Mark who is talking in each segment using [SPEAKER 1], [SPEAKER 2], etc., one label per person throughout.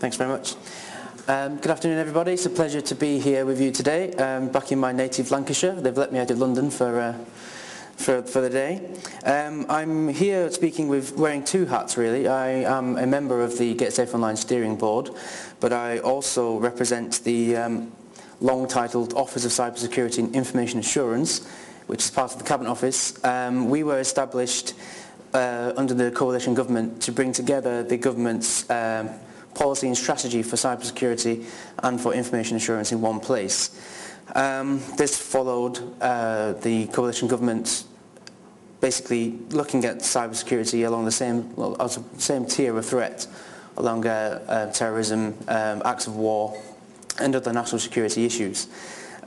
[SPEAKER 1] Thanks very much. Good afternoon, everybody. It's a pleasure to be here with you today, back in my native Lancashire. They've let me out of London for the day. I'm here speaking wearing two hats, really. I am a member of the Get Safe Online steering board, but I also represent the long-titled Office of Cybersecurity and Information Assurance, which is part of the Cabinet Office. We were established under the coalition government to bring together the government's policy and strategy for cybersecurity and for information assurance in one place. This followed the coalition government basically looking at cybersecurity along the same tier of threat, along terrorism, acts of war, and other national security issues.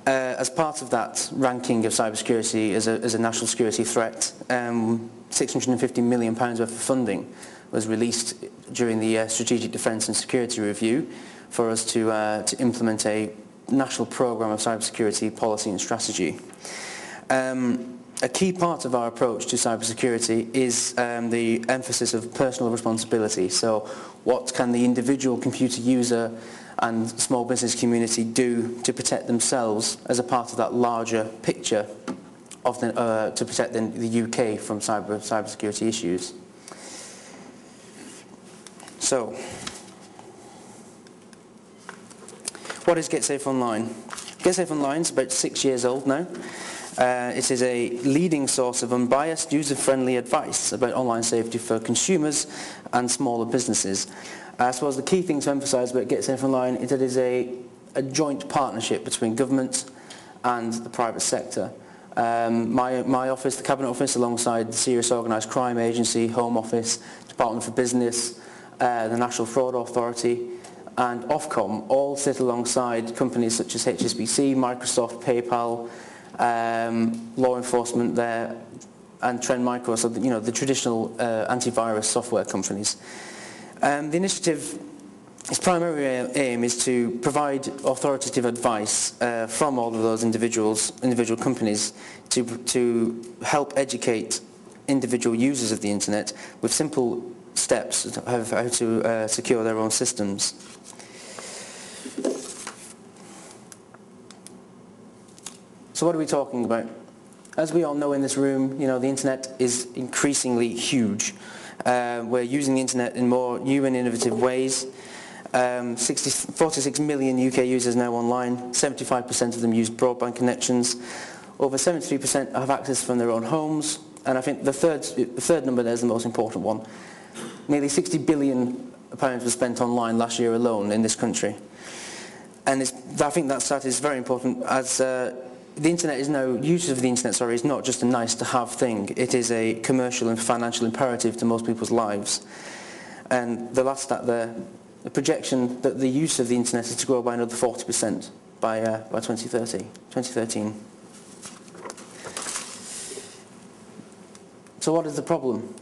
[SPEAKER 1] As part of that ranking of cybersecurity as a national security threat, £650 million worth of funding was released during the Strategic Defence and Security Review for us to implement a national programme of cybersecurity policy and strategy. A key part of our approach to cybersecurity is the emphasis of personal responsibility. So what can the individual computer user and small business community do to protect themselves as a part of that larger picture of to protect the UK from cybersecurity issues? So, what is Get Safe Online? Get Safe Online is about 6 years old now. It is a leading source of unbiased, user-friendly advice about online safety for consumers and smaller businesses. I suppose the key thing to emphasise about Get Safe Online is that it is a joint partnership between government and the private sector. My office, the Cabinet Office, alongside the Serious Organised Crime Agency, Home Office, Department for Business, the National Fraud Authority and Ofcom all sit alongside companies such as HSBC, Microsoft, PayPal, law enforcement there, and Trend Micro, so the traditional antivirus software companies. The initiative, its primary aim is to provide authoritative advice from all of those individual companies to help educate individual users of the internet with simple steps of how to secure their own systems. So what are we talking about? As we all know in this room, the internet is increasingly huge. We're using the internet in more new and innovative ways. 46 million UK users now online, 75% of them use broadband connections. Over 73% have access from their own homes, and I think the third number there is the most important one. Nearly £60 billion was spent online last year alone in this country. And I think that stat is very important, as the internet is now, use of the internet, is not just a nice to have thing. It is a commercial and financial imperative to most people's lives. And the last stat there, the projection that the use of the internet is to grow by another 40% by 2013. So what is the problem?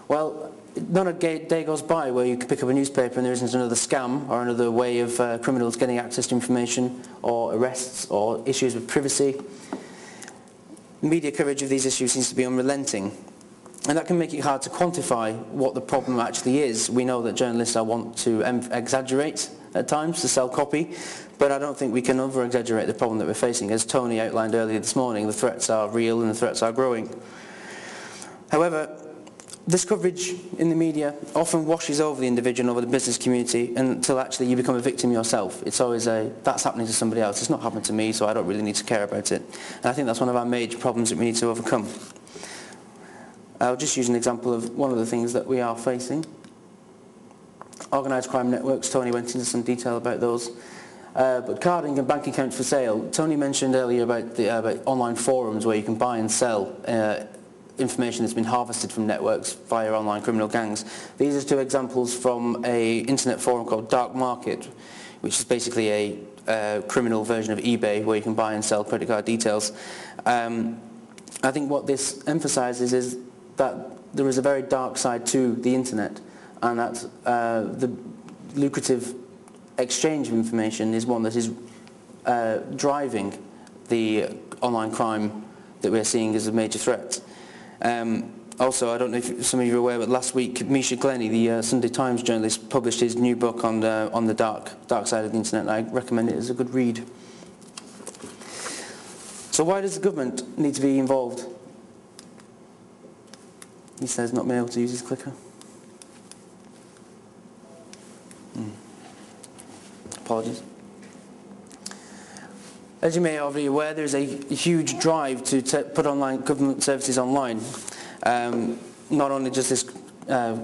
[SPEAKER 1] Well, not a day goes by where you can pick up a newspaper and there isn't another scam or another way of criminals getting access to information, or arrests, or issues with privacy. Media coverage of these issues seems to be unrelenting, and that can make it hard to quantify what the problem actually is. We know that journalists want to exaggerate at times to sell copy, but I don't think we can over-exaggerate the problem that we're facing. As Tony outlined earlier this morning, the threats are real and the threats are growing. However, this coverage in the media often washes over the individual and over the business community until actually you become a victim yourself. It's always that's happening to somebody else. It's not happened to me, so I don't really need to care about it. And I think that's one of our major problems that we need to overcome. I'll just use an example of one of the things that we are facing. Organised crime networks, Tony went into some detail about those. But carding and bank accounts for sale. Tony mentioned earlier about online forums where you can buy and sell information that's been harvested from networks via online criminal gangs. These are two examples from an internet forum called Dark Market, which is basically a criminal version of eBay where you can buy and sell credit card details. I think what this emphasises is that there is a very dark side to the internet, and that the lucrative exchange of information is one that is driving the online crime that we're seeing as a major threat. Also, I don't know if some of you are aware, but last week Misha Glenny, the Sunday Times journalist, published his new book on the dark side of the internet, and I recommend it as a good read. So why does the government need to be involved? He says not being able to use his clicker. Apologies. As you may already be aware, there is a huge drive to put online government services online. Not only does this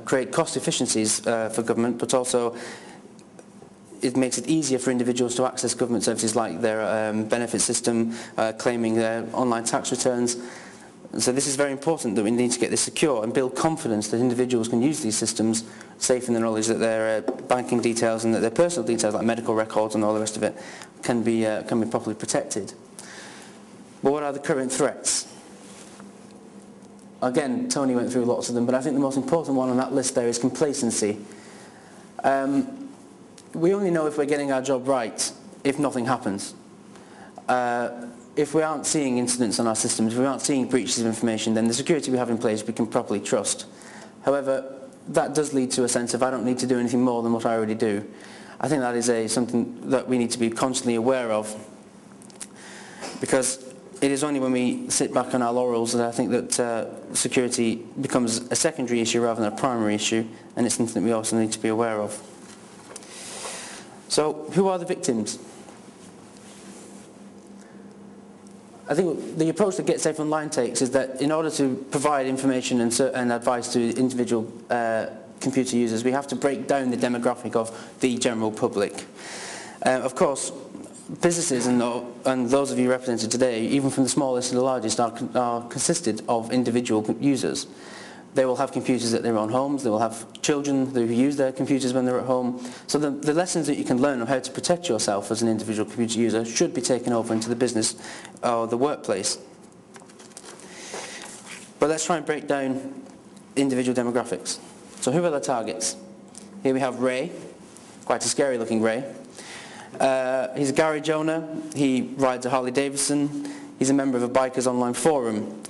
[SPEAKER 1] create cost efficiencies for government, but also it makes it easier for individuals to access government services like their benefit system, claiming their online tax returns. So this is very important, that we need to get this secure and build confidence that individuals can use these systems safe in the knowledge that their banking details and that their personal details like medical records and all the rest of it can be properly protected. But what are the current threats? Again, Tony went through lots of them, but I think the most important one on that list there is complacency. We only know if we're getting our job right if nothing happens. If we aren't seeing incidents on our systems, if we aren't seeing breaches of information, then the security we have in place we can properly trust. However, that does lead to a sense of I don't need to do anything more than what I already do. I think that is something that we need to be constantly aware of, because it is only when we sit back on our laurels that I think that security becomes a secondary issue rather than a primary issue, and it's something that we also need to be aware of. So, who are the victims? I think the approach that GetSafe Online takes is that in order to provide information and advice to individual computer users, we have to break down the demographic of the general public. Of course, businesses and those of you represented today, even from the smallest to the largest, are consisted of individual users. They will have computers at their own homes, they will have children who use their computers when they're at home. So the lessons that you can learn of how to protect yourself as an individual computer user should be taken over into the business or the workplace. But let's try and break down individual demographics. So who are the targets? Here we have Ray, quite a scary looking Ray. He's a garage owner, he rides a Harley Davidson, he's a member of a bikers online forum.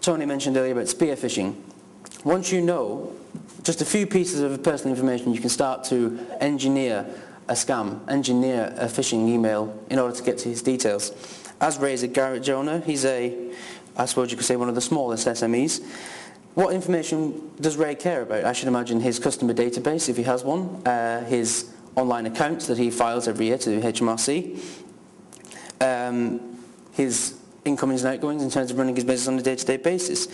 [SPEAKER 1] Tony mentioned earlier about spear phishing. Once you know just a few pieces of personal information, you can start to engineer a scam, engineer a phishing email in order to get to his details. As Ray is a garage owner, he's I suppose you could say one of the smallest SMEs. What information does Ray care about? I should imagine his customer database, if he has one, his online accounts that he files every year to HMRC, his incomings and outgoings in terms of running his business on a day-to-day basis.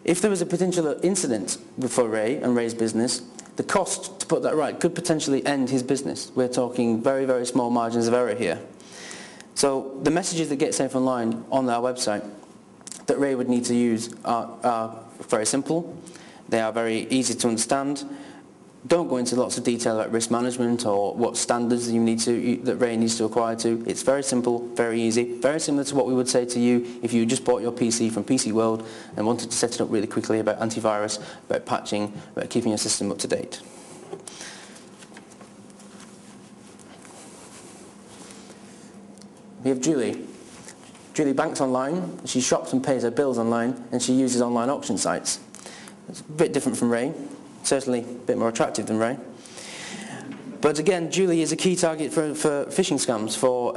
[SPEAKER 1] If there was a potential incident for Ray and Ray's business, the cost to put that right could potentially end his business. We're talking very, very small margins of error here. So the messages that GetSafe Online on our website that Ray would need to use are very simple. They are very easy to understand. Don't go into lots of detail about risk management or what standards that Ray needs to acquire to. It's very simple, very easy, very similar to what we would say to you if you just bought your PC from PC World and wanted to set it up really quickly, about antivirus, about patching, about keeping your system up to date. We have Julie. Julie banks online, she shops and pays her bills online, and she uses online auction sites. It's a bit different from Ray. Certainly a bit more attractive than Ray. But again, Julie is a key target for phishing scams, for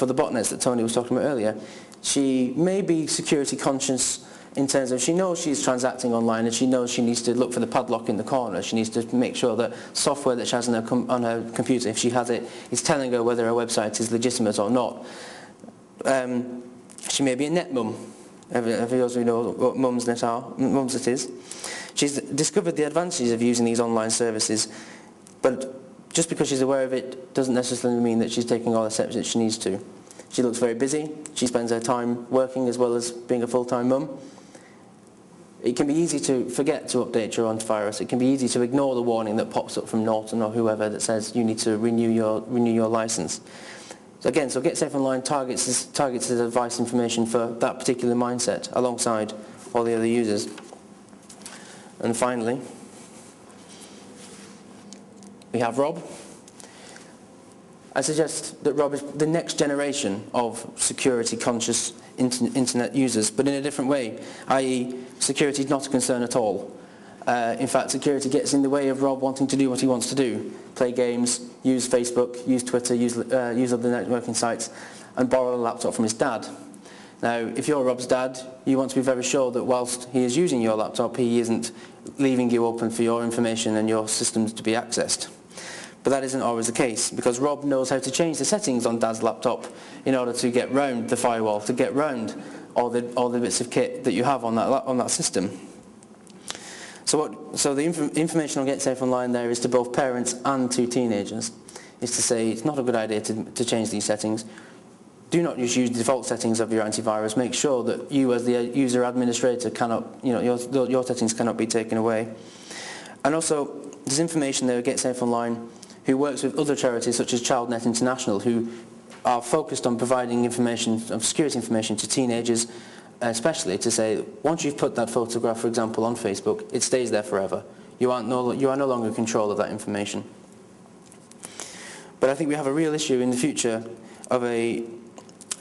[SPEAKER 1] the botnets that Tony was talking about earlier. She may be security conscious in terms of she knows she's transacting online and she knows she needs to look for the padlock in the corner. She needs to make sure that software that she has on her computer, if she has it, is telling her whether her website is legitimate or not. She may be a net mum. Every of you know what Mumsnet is. She's discovered the advantages of using these online services, but just because she's aware of it doesn't necessarily mean that she's taking all the steps that she needs to. She looks very busy. She spends her time working as well as being a full-time mum. It can be easy to forget to update your antivirus. It can be easy to ignore the warning that pops up from Norton or whoever that says you need to renew your license. So again, GetSafe Online targets this advice information for that particular mindset alongside all the other users. And finally, we have Rob. I suggest that Rob is the next generation of security-conscious internet users, but in a different way, i.e. security is not a concern at all. In fact, security gets in the way of Rob wanting to do what he wants to do: play games, use Facebook, use Twitter, use other networking sites, and borrow a laptop from his dad. Now, if you're Rob's dad, you want to be very sure that whilst he is using your laptop, he isn't leaving you open for your information and your systems to be accessed. But that isn't always the case, because Rob knows how to change the settings on Dad's laptop in order to get round the firewall, to get round all the bits of kit that you have on that system. So the information on Get Safe Online there is to both parents and to teenagers, is to say it's not a good idea to change these settings. Do not just use the default settings of your antivirus. Make sure that you, as the user administrator, cannot, your settings cannot be taken away. And also, there's information there at Get Safe Online, who works with other charities such as ChildNet International, who are focused on providing information, security information to teenagers, especially to say, once you've put that photograph, for example, on Facebook, it stays there forever. You are no longer in control of that information. But I think we have a real issue in the future of a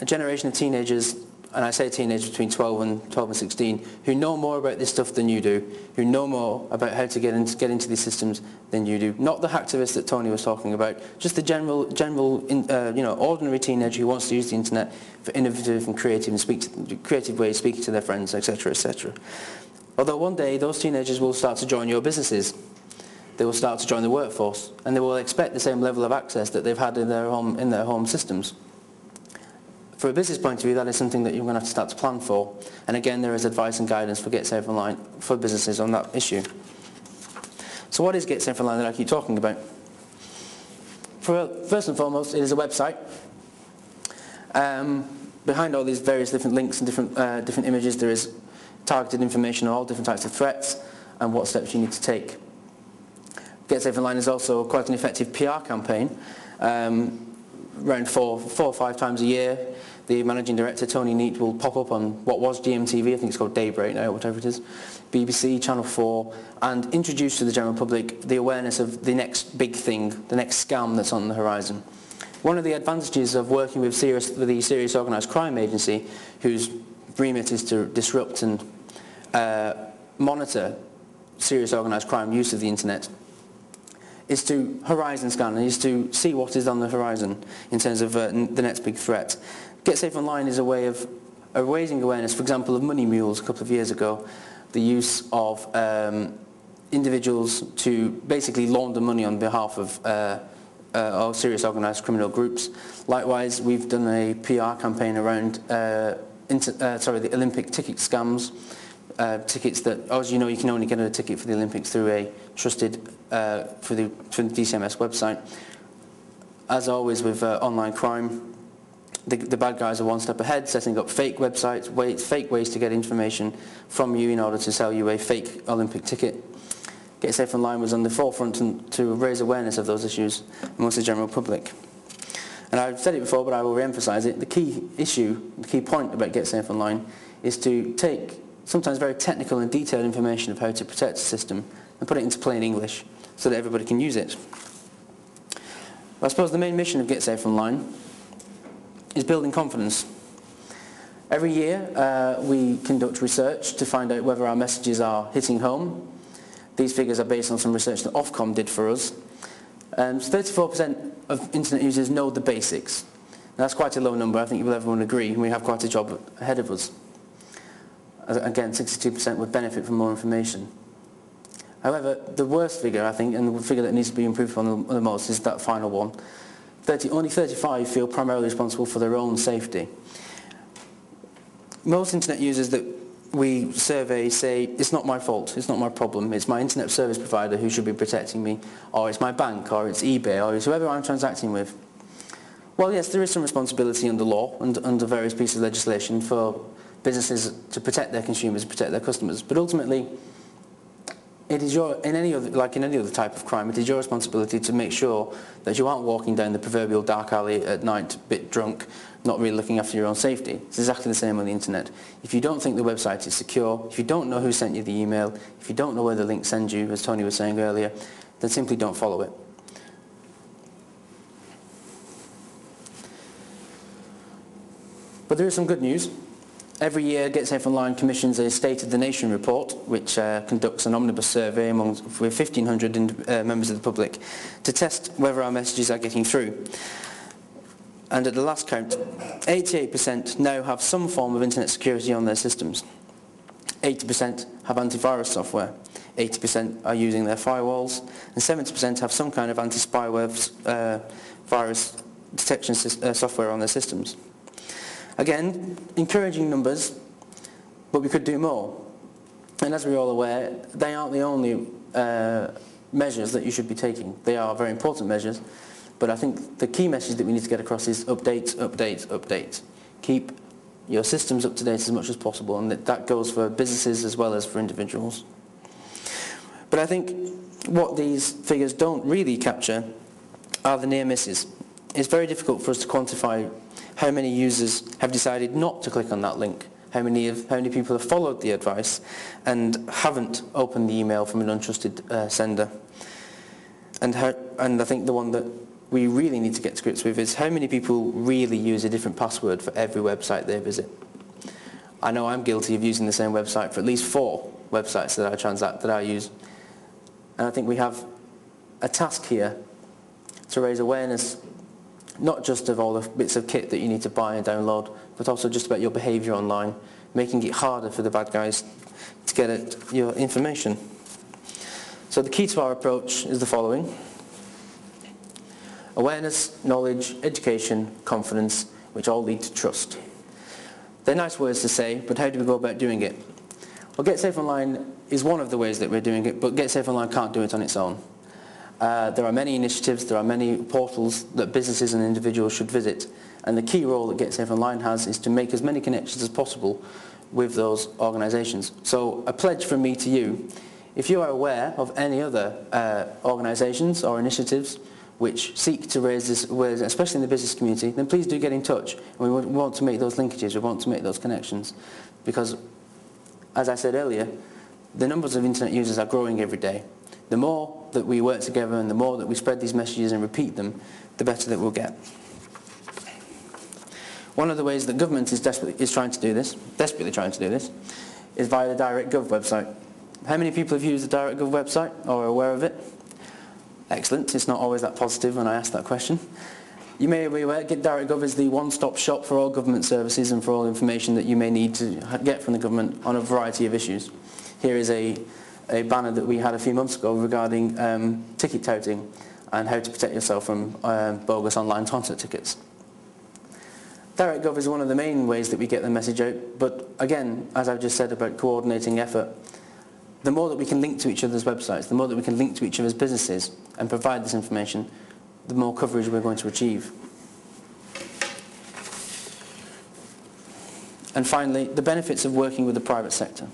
[SPEAKER 1] generation of teenagers, and I say teenagers between 12 and 16, who know more about this stuff than you do, who know more about how to get into these systems than you do. Not the hacktivists that Tony was talking about, just the general ordinary teenager who wants to use the internet for innovative and creative ways, speaking to their friends, etc., etc. Although one day those teenagers will start to join your businesses. They will start to join the workforce, and they will expect the same level of access that they've had in their home systems. For a business point of view, that is something that you're going to have to start to plan for. And again, there is advice and guidance for Get Safe Online for businesses on that issue. So what is Get Safe Online that I keep talking about? First and foremost, it is a website. Behind all these various different links and different images, there is targeted information on all different types of threats and what steps you need to take. Get Safe Online is also quite an effective PR campaign. Around four or five times a year, the managing director, Tony Neate, will pop up on what was GMTV, I think it's called Daybreak now, whatever it is, BBC, Channel 4, and introduce to the general public the awareness of the next big thing, the next scam that's on the horizon. One of the advantages of working with the Serious Organised Crime Agency, whose remit is to disrupt and monitor serious organised crime use of the internet, is to horizon scan, is to see what is on the horizon in terms of the next big threat. Get Safe Online is a way of raising awareness, for example, of money mules a couple of years ago, the use of individuals to basically launder money on behalf of serious organised criminal groups. Likewise, we've done a PR campaign around the Olympic ticket scams, tickets that, as you know, you can only get a ticket for the Olympics through a trusted, through the DCMS website. As always with online crime, the bad guys are one step ahead, setting up fake websites, fake ways to get information from you in order to sell you a fake Olympic ticket. Get Safe Online was on the forefront to raise awareness of those issues amongst the general public. And I've said it before, but I will re-emphasise it. The key issue, the key point about Get Safe Online is to take sometimes very technical and detailed information of how to protect the system and put it into plain English so that everybody can use it. I suppose the main mission of Get Safe Online is building confidence. Every year we conduct research to find out whether our messages are hitting home. These figures are based on some research that Ofcom did for us. 34% of internet users know the basics. Now, that's quite a low number. I think everyone agree. We have quite a job ahead of us. Again, 62% would benefit from more information. However, the worst figure, I think, and the figure that needs to be improved on the most, is that final one. Only 35 feel primarily responsible for their own safety. Most internet users that we survey say, it's not my fault, it's not my problem, it's my internet service provider who should be protecting me, or it's my bank, or it's eBay, or it's whoever I'm transacting with. Well, yes, there is some responsibility under law and under various pieces of legislation for businesses to protect their consumers, protect their customers, but ultimately, it is like in any other type of crime, it is your responsibility to make sure that you aren't walking down the proverbial dark alley at night, a bit drunk, not really looking after your own safety. It's exactly the same on the internet. If you don't think the website is secure, if you don't know who sent you the email, if you don't know where the link sends you, as Tony was saying earlier, then simply don't follow it. But there is some good news. Every year, Get Safe Online commissions a State of the Nation report, which conducts an omnibus survey with 1,500 members of the public to test whether our messages are getting through. And at the last count, 88% now have some form of internet security on their systems. 80% have antivirus software. 80% are using their firewalls, and 70% have some kind of anti-spyware virus detection software on their systems. Again, encouraging numbers, but we could do more. And as we're all aware, they aren't the only measures that you should be taking. They are very important measures, but I think the key message that we need to get across is updates, updates, updates. Keep your systems up to date as much as possible, and that goes for businesses as well as for individuals. But I think what these figures don't really capture are the near misses. It's very difficult for us to quantify how many users have decided not to click on that link, how many people have followed the advice and haven't opened the email from an untrusted sender. And I think the one that we really need to get to grips with is how many people really use a different password for every website they visit. I know I'm guilty of using the same website for at least 4 websites that I use. And I think we have a task here to raise awareness, not just of all the bits of kit that you need to buy and download, but also just about your behaviour online, making it harder for the bad guys to get at your information. So the key to our approach is the following: awareness, knowledge, education, confidence, which all lead to trust. They're nice words to say, but how do we go about doing it? Well, Get Safe Online is one of the ways that we're doing it, but Get Safe Online can't do it on its own. There are many initiatives, there are many portals that businesses and individuals should visit, and the key role that Get Safe Online has is to make as many connections as possible with those organisations. So a pledge from me to you: if you are aware of any other organisations or initiatives which seek to raise this awareness, especially in the business community, then please do get in touch. And we want to make those linkages, we want to make those connections, because, as I said earlier, the numbers of internet users are growing every day. The more that we work together and the more that we spread these messages and repeat them, the better that we'll get. One of the ways that government is desperately trying to do this, is via the DirectGov website. How many people have used the DirectGov website or are aware of it? Excellent. It's not always that positive when I ask that question. You may be aware DirectGov is the one-stop shop for all government services and for all information that you may need to get from the government on a variety of issues. Here is a banner that we had a few months ago regarding ticket touting and how to protect yourself from bogus online concert tickets. DirectGov is one of the main ways that we get the message out, but again, as I've just said about coordinating effort, the more that we can link to each other's websites, the more that we can link to each other's businesses and provide this information, the more coverage we're going to achieve. And finally, the benefits of working with the private sector.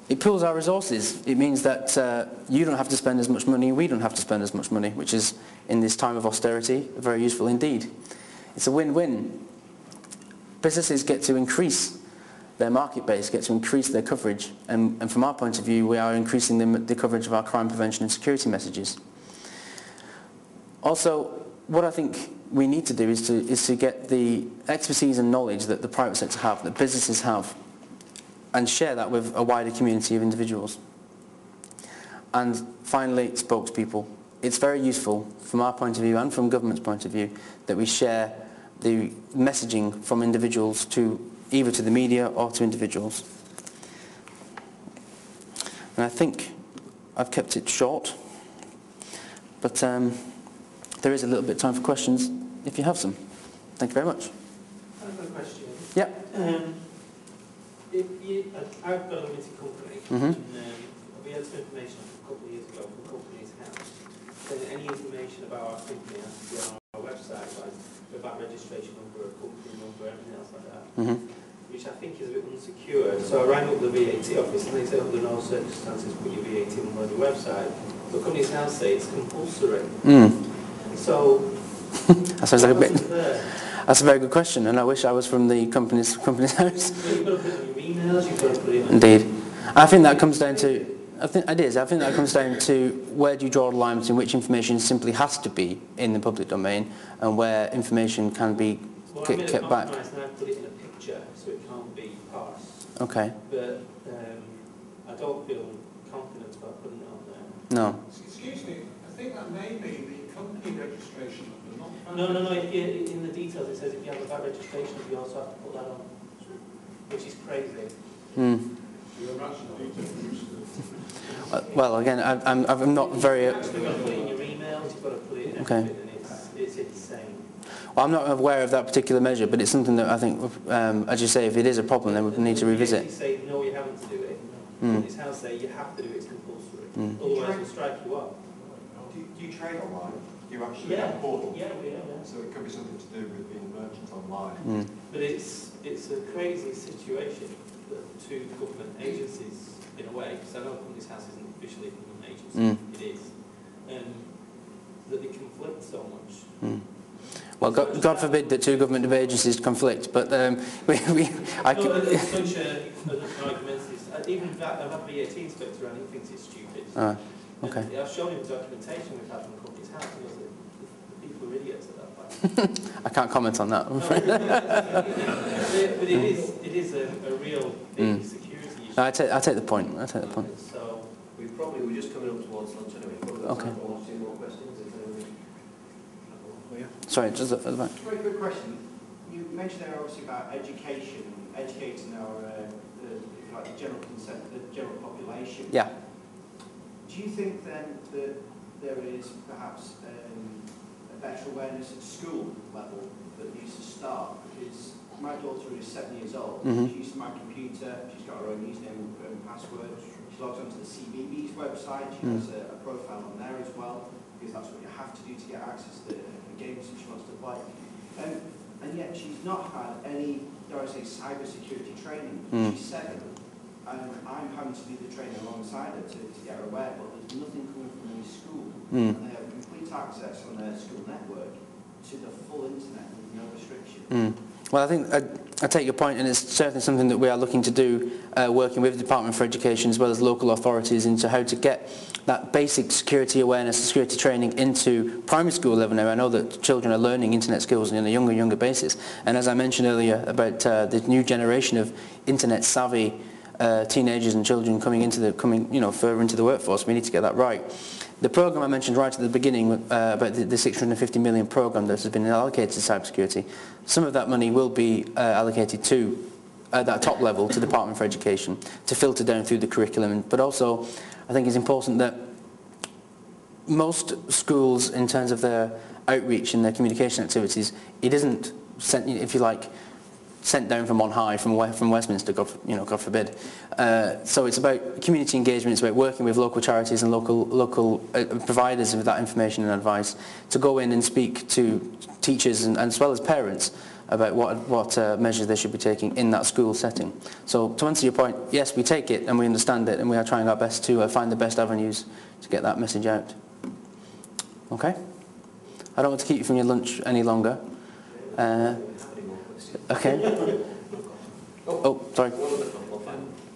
[SPEAKER 1] It pools our resources. It means that you don't have to spend as much money, we don't have to spend as much money, which is, in this time of austerity, very useful indeed. It's a win-win. Businesses get to increase their market base, get to increase their coverage, and from our point of view, we are increasing the coverage of our crime prevention and security messages. Also, what I think we need to do is to get the expertise and knowledge that the private sector have, that businesses have, and share that with a wider community of individuals. And finally, spokespeople. It's very useful from our point of view and from government's point of view that we share the messaging from individuals to either to the media or to individuals. And I think I've kept it short, but there is a little bit of time for questions if you have some. Thank you very much.
[SPEAKER 2] I have a question.
[SPEAKER 1] Yeah.
[SPEAKER 2] I've got a limited company, and we had some information a couple of years ago from Companies House. So any information about our company has to be on our website, like the VAT registration number, company number, everything else like that, which I think is a bit unsecure. So I rang up the VAT office and they said under no circumstances put your VAT number on your website. But Companies House say it's compulsory. So
[SPEAKER 1] that sounds like a bit. That's a very good question, and I wish I was from the company's house.
[SPEAKER 2] You've got to put it on your emails, you've got to put it on...
[SPEAKER 1] Indeed. I think that comes down to, I think that comes down to where do you draw the line between which information simply has to be in the public domain and where information can be
[SPEAKER 2] Well, I made a
[SPEAKER 1] kept back.
[SPEAKER 2] compromise and I put it in a picture so it can't be parsed.
[SPEAKER 1] Okay.
[SPEAKER 2] But I don't feel confident about putting it on there.
[SPEAKER 1] No.
[SPEAKER 3] Excuse me, I think that may be the company registration number, not the
[SPEAKER 2] No, in the details it says if you have a VAT registration, you also have to put that on, which is crazy.
[SPEAKER 3] You're rational.
[SPEAKER 1] Well, again, I'm not very...
[SPEAKER 2] You've actually got to put it in your emails, you've got to put it in
[SPEAKER 1] Okay.
[SPEAKER 2] everything, and it's insane.
[SPEAKER 1] Well, I'm not aware of that particular measure, but it's something that I think, as you say, if it is a problem, then we need to revisit.
[SPEAKER 2] You say, no, you haven't to do it. It's how say you have to do it, it's compulsory. Otherwise we'll strike you up.
[SPEAKER 4] Do you trade online? Do you actually
[SPEAKER 2] Yeah.
[SPEAKER 4] have a portal?
[SPEAKER 2] Yeah, we are, yeah.
[SPEAKER 4] So it could be something to do with being a merchant online.
[SPEAKER 2] But it's a crazy situation that two government agencies, in a way, because I know Companies House isn't officially a government agency, it is, that they conflict so much.
[SPEAKER 1] Well, God forbid that two government agencies conflict, but
[SPEAKER 2] It's such an argument. Even that, I've had a VAT inspector and he thinks it's stupid.
[SPEAKER 1] Okay.
[SPEAKER 2] And I've shown him the documentation we've had from Companies House and he goes, the people are idiots at that point.
[SPEAKER 1] I can't comment on that.
[SPEAKER 2] No, but it is a real big security issue.
[SPEAKER 1] No, I take the point. I take the point.
[SPEAKER 2] So
[SPEAKER 5] we're just coming up towards lunch anyway.
[SPEAKER 1] Okay.
[SPEAKER 5] One or two more questions.
[SPEAKER 1] Sorry, just at the back.
[SPEAKER 6] Very quick question. You mentioned there obviously about education, educating our the general consent, the general population.
[SPEAKER 1] Yeah.
[SPEAKER 6] Do you think then that there is perhaps a better awareness at school level that needs to start? Because my daughter is 7 years old. She uses my computer. She's got her own username and password. She logs onto the CBeebies website. She has a profile on there as well, because that's what you have to do to get access to the games that she wants to play. And yet she's not had any, dare I say, cyber security training. She's 7, and I'm having to do the training alongside her to get her aware, but there's nothing coming from any school. And they have complete access on their school network to the full internet with no restriction.
[SPEAKER 1] Well, I think I take your point, and it's certainly something that we are looking to do, working with the Department for Education as well as local authorities into how to get that basic security awareness, security training into primary school level now. I know that children are learning internet skills on a younger basis, and as I mentioned earlier about the new generation of internet savvy teenagers and children coming further into the workforce, we need to get that right. The programme I mentioned right at the beginning about the 650 million programme that has been allocated to cybersecurity, some of that money will be allocated to that top level, to the Department for Education, to filter down through the curriculum. But also, I think it's important that most schools, in terms of their outreach and their communication activities, it isn't sent, if you like, sent down from on high, from Westminster, God forbid. So it's about community engagement, it's about working with local charities and local providers of that information and advice to go in and speak to teachers and as well as parents about what measures they should be taking in that school setting. So to answer your point, yes, we take it and we understand it, and we are trying our best to find the best avenues to get that message out. Okay? I don't want to keep you from your lunch any longer. Okay. Oh, sorry.
[SPEAKER 7] A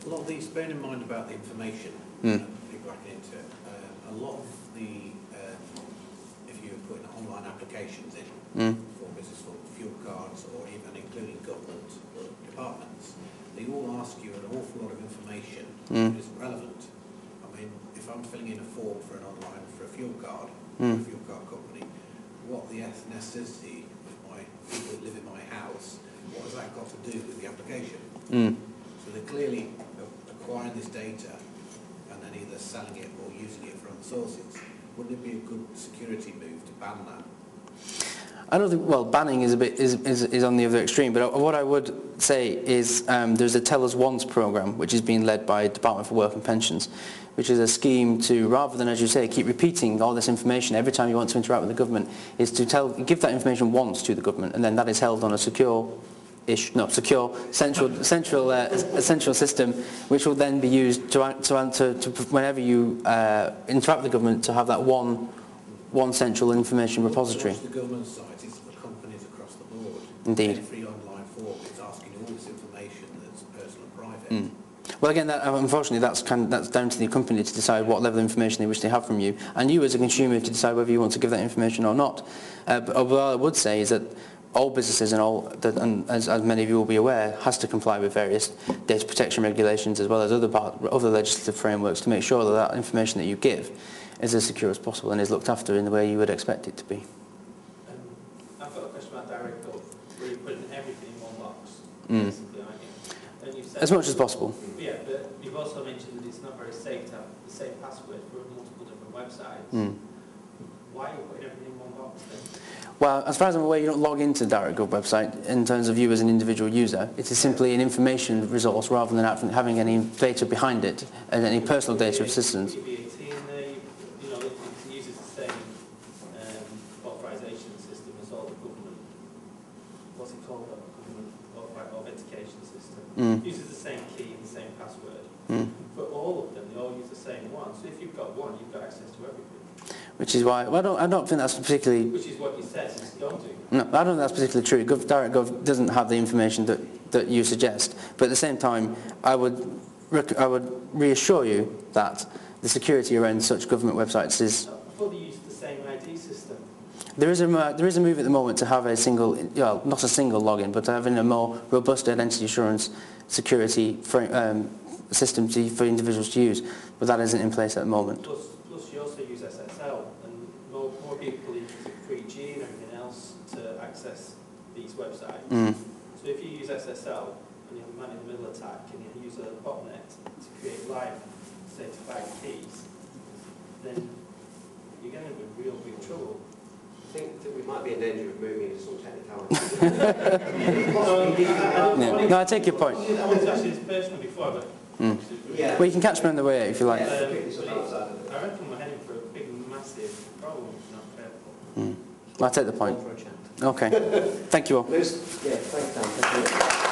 [SPEAKER 7] lot of these, bearing in mind about the information people are into, a lot of the, if you're putting online applications in for business, for fuel cards, or even including government departments, they all ask you an awful lot of information that isn't relevant. I mean, if I'm filling in a form for an online, for a fuel card, for a fuel card company, what the ethnicity of my people that live in my house, what has that got to do with the application? So they're clearly acquiring this data and then either selling it or using it for other sources. Wouldn't it be a good security move to ban that?
[SPEAKER 1] I don't think, well, banning is on the other extreme, but what I would say is there's a Tell Us Once programme which is being led by Department for Work and Pensions, which is a scheme to, rather than, as you say, keep repeating all this information every time you want to interact with the government, is to give that information once to the government, and then that is held on a secure central system, which will then be used to whenever you interact with the government, to have that one central information repository.
[SPEAKER 7] The government site is for companies across the board.
[SPEAKER 1] Indeed.
[SPEAKER 7] Every online form is asking all this information that's personal and private.
[SPEAKER 1] Well, again, unfortunately, that's down to the company to decide what level of information they wish to have from you, and you as a consumer to decide whether you want to give that information or not. But what I would say is that all businesses and as many of you will be aware, has to comply with various data protection regulations as well as other legislative frameworks to make sure that that information that you give is as secure as possible and is looked after in the way you would expect it to be.
[SPEAKER 2] I've got a question about DirectGov, where you're putting everything in one box,
[SPEAKER 1] Mm.
[SPEAKER 2] basically, aren't you? And you've said,
[SPEAKER 1] As much as possible.
[SPEAKER 2] yeah, but you've also mentioned that it's not very safe to have the same password for multiple different websites.
[SPEAKER 1] Mm.
[SPEAKER 2] Why are you putting everything in one box then?
[SPEAKER 1] Well, as far as I'm aware, you don't log into the DirectGov website in terms of you as an individual user. It is simply an information resource rather than having any data behind it and any personal data assistance.
[SPEAKER 2] Put your VAT in there, you know, it uses the same authorization system as all the government. What's it called? Government authentication system.
[SPEAKER 1] Mm.
[SPEAKER 2] Uses the same key and the same password.
[SPEAKER 1] Mm.
[SPEAKER 2] But all of them, they all use the same one. So if you've got one, you've got access to everything.
[SPEAKER 1] Which is why, well, I don't think that's particularly...
[SPEAKER 2] Which is what you said it's going to.
[SPEAKER 1] No, I don't think that's particularly true. DirectGov doesn't have the information that you suggest. But at the same time, I would reassure you that the security around such government websites is...
[SPEAKER 2] I thought they used the same ID system.
[SPEAKER 1] There is a move at the moment to have a single, well, not a single login, but having a more robust identity assurance security system for individuals to use. But that isn't in place at the moment.
[SPEAKER 2] Plus you also use SSL, and more people use 3G and everything else to access these websites.
[SPEAKER 1] Mm.
[SPEAKER 2] So if you use SSL and you have a man-in-the-middle attack and you use a botnet to create live certified keys, then you're going to be in real big trouble.
[SPEAKER 5] I think that we might be in danger of moving into some technicality.
[SPEAKER 1] No, I take your point.
[SPEAKER 2] I wanted to ask you this personally before, but...
[SPEAKER 5] Yeah.
[SPEAKER 1] Well, you can catch me on the way out if you like.
[SPEAKER 2] I reckon we're heading for a big, massive problem if not careful.
[SPEAKER 1] I'll take the point.
[SPEAKER 5] For a chat.
[SPEAKER 1] Okay. Thank you all.
[SPEAKER 5] Yeah, thanks, Dan. Thank you.